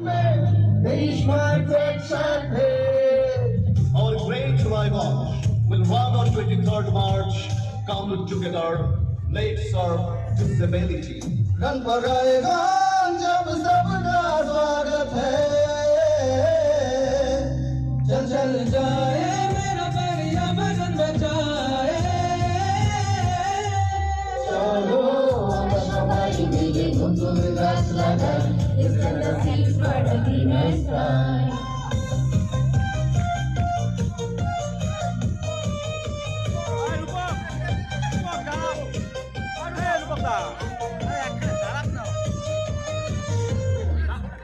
Our great rival will run on 23rd March. Come together, let's serve disability. रंग भराएगा जब सबका स्वागत है चल चल जाए मेरा पर्यावरण बचाए चलो আমরা সবাই মিলে নতুন গাছ লাগাই Let's plant the seeds for the greener sky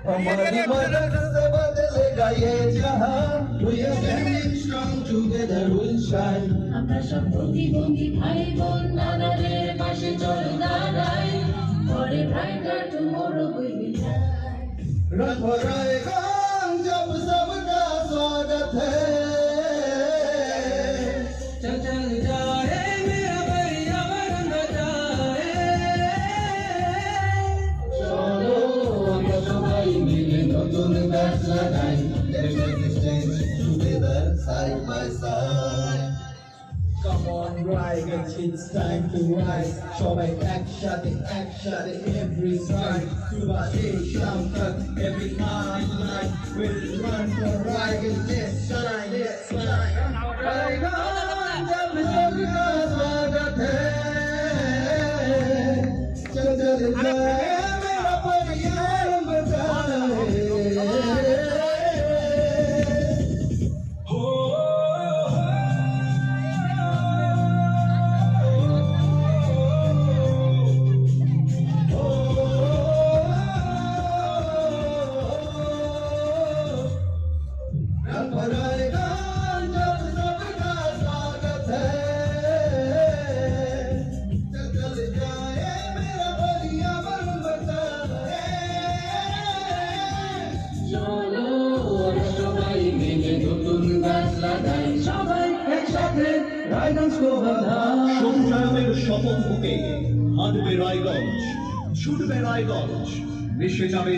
हमारी मदद से बदलेगा ये जहां We are standing strong together we'll shine আমরা সব প্রতিবন্ধী ভাই বোন নানাদের পাশে চল দাঁড়াই For a brighter tomorrow we will try रंग भराएगा जब सबका स्वागत है चल चल जाए मेरा पर्यावरण बचाए चलो আমরা সবাই মিলে নতুন গাছ লাগাই Let's make this change together side by side Come on, Riders, it's time to rise. সবাই একসাথে every stride. সুবাসে শামকাত every night. We'll run for Riders, let's shine, let's shine. Raigan, जब सबका स्वागत है. चल चल जाए मेरा पर्यावरण बचाए. भराएगा जब सबका स्वागत है चल चल जाए मेरा पर्यावरण बचाए চলো আমরা সবাই মিলে নতুন গাছ লাগাই সবাই একসাথে রায়গঞ্জ को बधाई সঞ্চালনের শপথ বুকে হাঁটবে রায়গঞ্জ, ছুটবে রায়গঞ্জ, মিশে যাবে